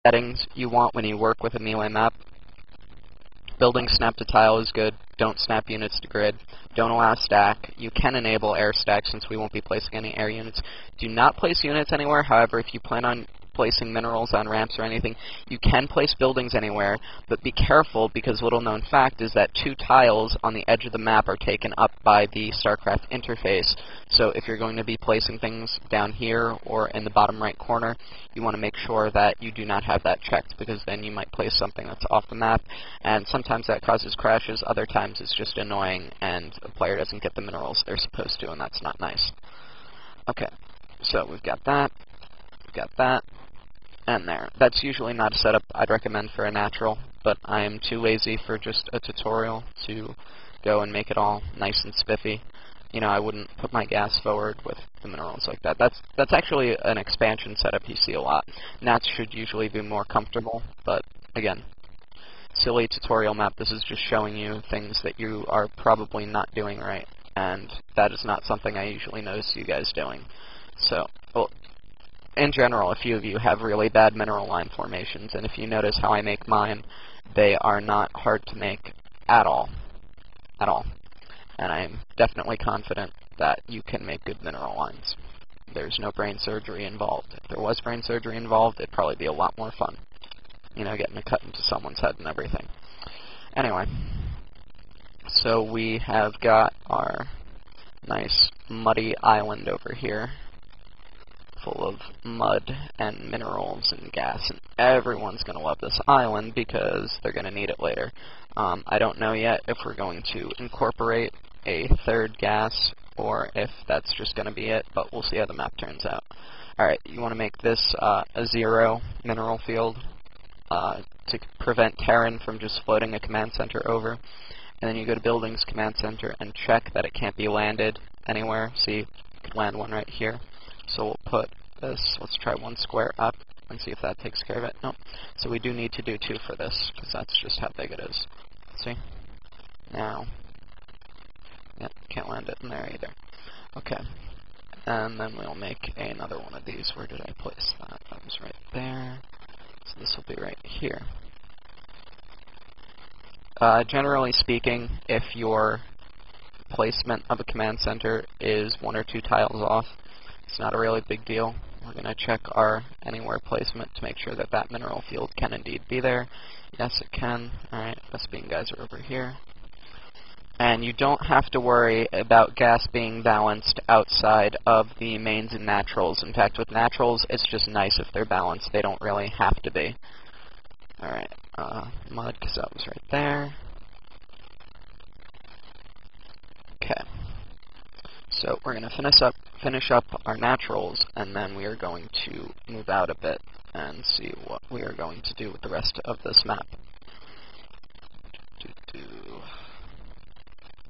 settings you want when you work with a melee map. Building snap to tile is good. Don't snap units to grid. Don't allow stack. You can enable air stack since we won't be placing any air units. Do not place units anywhere. However, if you plan on placing minerals on ramps or anything, you can place buildings anywhere, but be careful because little known fact is that 2 tiles on the edge of the map are taken up by the Starcraft interface. So if you're going to be placing things down here or in the bottom right corner, you want to make sure that you do not have that checked, because then you might place something that's off the map, and sometimes that causes crashes, other times it's just annoying and a player doesn't get the minerals they're supposed to, and that's not nice. Okay, so we've got that, and there. That's usually not a setup I'd recommend for a natural, but I am too lazy for just a tutorial to go and make it all nice and spiffy. You know, I wouldn't put my gas forward with the minerals like that. That's actually an expansion setup you see a lot. Nats should usually be more comfortable, but again, silly tutorial map. This is just showing you things that you are probably not doing right, and that is not something I usually notice you guys doing. So, well, in general, a few of you have really bad mineral line formations, and if you notice how I make mine, they are not hard to make at all. At all. And I am definitely confident that you can make good mineral lines. There's no brain surgery involved. If there was brain surgery involved, it'd probably be a lot more fun. You know, getting a cut into someone's head and everything. Anyway, so we have got our nice muddy island over here, full of mud and minerals and gas, and everyone's going to love this island because they're going to need it later. I don't know yet if we're going to incorporate a 3rd gas or if that's just going to be it, but we'll see how the map turns out. Alright, you want to make this a 0 mineral field to prevent Terran from just floating a command center over. And then you go to Buildings Command Center and check that it can't be landed anywhere. See, you could land one right here. So we'll put this, let's try 1 square up and see if that takes care of it. Nope. So we do need to do 2 for this, because that's just how big it is. See? Now, yep, can't land it in there either. Okay. And then we'll make another one of these. Where did I place that? That was right there. So this will be right here. Generally speaking, if your placement of a command center is 1 or 2 tiles off, it's not a really big deal. We're going to check our anywhere placement to make sure that that mineral field can indeed be there. Yes, it can. Alright, Vespian guys are over here. And you don't have to worry about gas being balanced outside of the mains and naturals. In fact, with naturals, it's just nice if they're balanced. They don't really have to be. Alright, mud, because that was right there. Okay. So we're going to finish up our naturals, and then we are going to move out a bit and see what we are going to do with the rest of this map.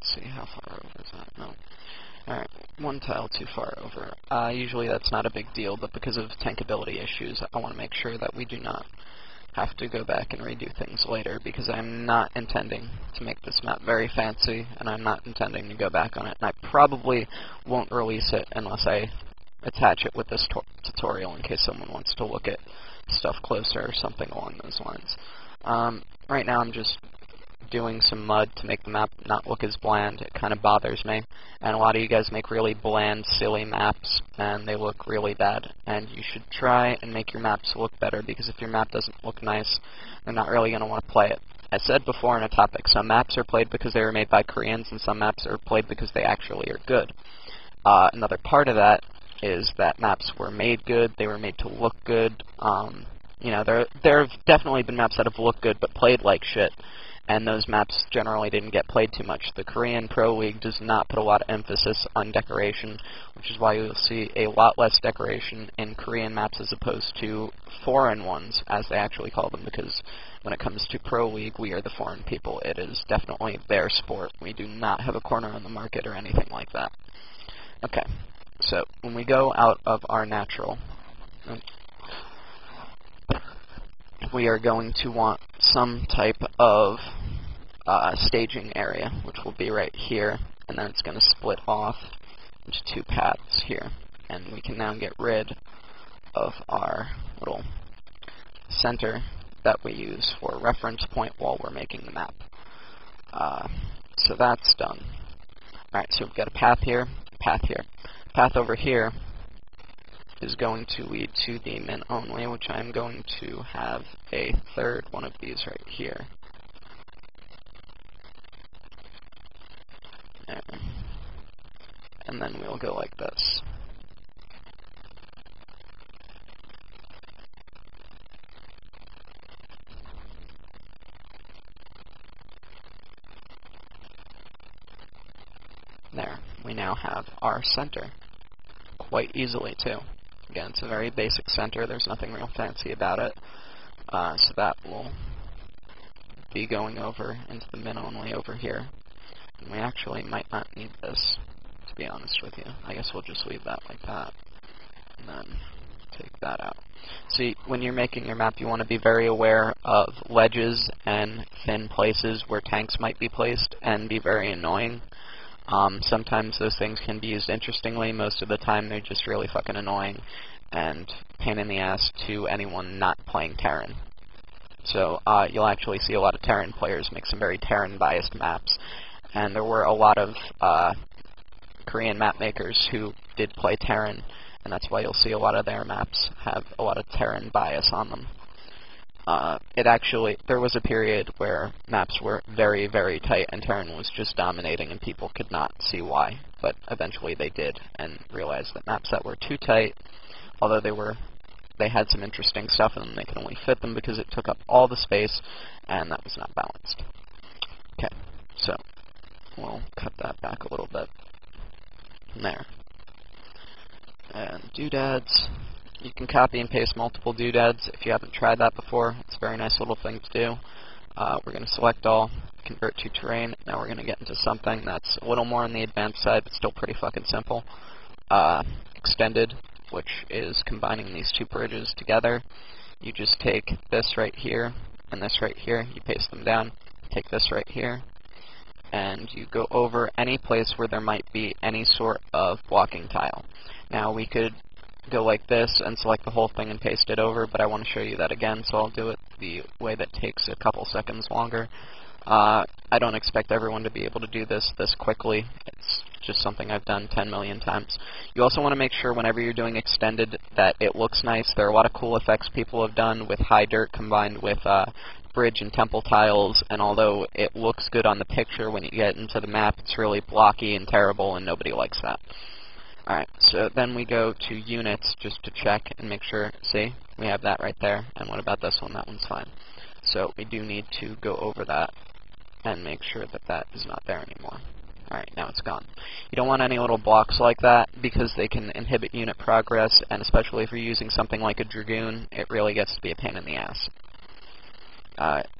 Let's see, how far over is that? No. Alright, 1 tile too far over. Usually that's not a big deal, but because of tankability issues, I want to make sure that we do not have to go back and redo things later, because I'm not intending to make this map very fancy, and I'm not intending to go back on it, and I probably won't release it unless I attach it with this tutorial in case someone wants to look at stuff closer or something along those lines. Right now I'm just doing some mud to make the map not look as bland. It kind of bothers me, and a lot of you guys make really bland, silly maps, and they look really bad, and you should try and make your maps look better, because if your map doesn't look nice, they're not really going to want to play it. I said before in a topic, some maps are played because they were made by Koreans, and some maps are played because they actually are good. Another part of that is that maps were made good, they were made to look good. You know, there have definitely been maps that have looked good but played like shit, and those maps generally didn't get played too much. The Korean Pro League does not put a lot of emphasis on decoration, which is why you'll see a lot less decoration in Korean maps as opposed to foreign ones, as they actually call them, because when it comes to Pro League, we are the foreign people. It is definitely their sport. We do not have a corner on the market or anything like that. Okay, so when we go out of our natural, we are going to want some type of staging area, which will be right here, and then it's going to split off into 2 paths here. And we can now get rid of our little center that we use for reference point while we're making the map. So that's done. Alright, so we've got a path here, path here. Path over here is going to lead to the min only, which I'm going to have a third one of these right here. There. And then we'll go like this. There, we now have our center. Quite easily, too. Again, it's a very basic center, there's nothing real fancy about it. So that will be going over into the min only over here. And we actually might not need this, to be honest with you. I guess we'll just leave that like that. And then take that out. See, when you're making your map, you want to be very aware of ledges and thin places where tanks might be placed, and be very annoying. Sometimes those things can be used interestingly. Most of the time they're just really fucking annoying and pain in the ass to anyone not playing Terran. So you'll actually see a lot of Terran players make some very Terran-biased maps. And there were a lot of Korean map makers who did play Terran, and that's why you'll see a lot of their maps have a lot of Terran bias on them. There was a period where maps were very, very tight and Terran was just dominating and people could not see why, but eventually they did and realized that maps that were too tight, although they had some interesting stuff in them, they could only fit them because it took up all the space and that was not balanced. Okay, so we'll cut that back a little bit. There. And doodads. You can copy and paste multiple doodads if you haven't tried that before. It's a very nice little thing to do. We're going to select all, convert to terrain. Now we're going to get into something that's a little more on the advanced side, but still pretty fucking simple. Extended, which is combining these two bridges together. You just take this right here and this right here, you paste them down, take this right here, and you go over any place where there might be any sort of blocking tile. Now we could go like this and select the whole thing and paste it over, but I want to show you that again, so I'll do it the way that takes a couple seconds longer. I don't expect everyone to be able to do this quickly. It's just something I've done 10 million times. You also want to make sure whenever you're doing extended that it looks nice. There are a lot of cool effects people have done with high dirt combined with bridge and temple tiles, and although it looks good on the picture, when you get into the map it's really blocky and terrible and nobody likes that. Alright, so then we go to units just to check and make sure, see, we have that right there, and what about this one? That one's fine. So we do need to go over that and make sure that that is not there anymore. Alright, now it's gone. You don't want any little blocks like that because they can inhibit unit progress, and especially if you're using something like a Dragoon, it really gets to be a pain in the ass.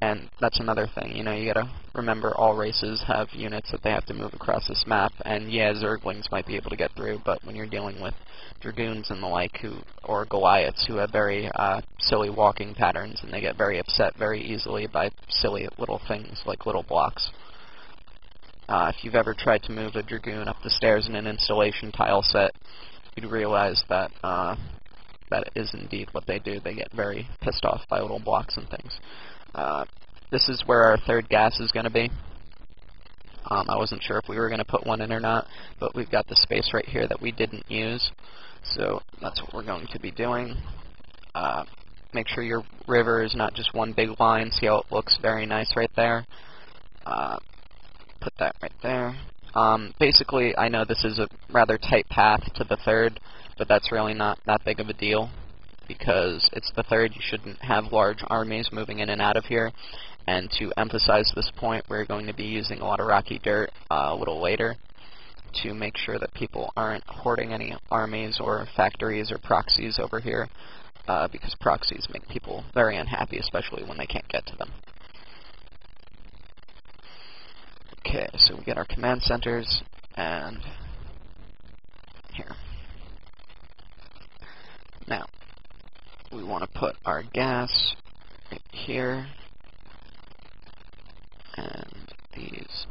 And that's another thing, you know, you gotta remember all races have units that they have to move across this map, and yeah, Zerglings might be able to get through, but when you're dealing with Dragoons and the like, or Goliaths, who have very silly walking patterns, and they get very upset very easily by silly little things like little blocks. If you've ever tried to move a Dragoon up the stairs in an installation tile set, you'd realize that that is indeed what they do. They get very pissed off by little blocks and things. This is where our third gas is going to be. I wasn't sure if we were going to put one in or not, but we've got the space right here that we didn't use, so that's what we're going to be doing. Make sure your river is not just one big line. See how it looks very nice right there? Put that right there. Basically, I know this is a rather tight path to the third, but that's really not that big of a deal, because it's the third. You shouldn't have large armies moving in and out of here. And to emphasize this point, we're going to be using a lot of rocky dirt a little later to make sure that people aren't hoarding any armies or factories or proxies over here, because proxies make people very unhappy, especially when they can't get to them. Okay, so we get our command centers, and here. Now, we want to put our gas right here, and these.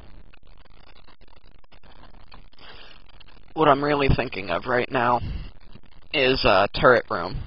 What I'm really thinking of right now is a turret room.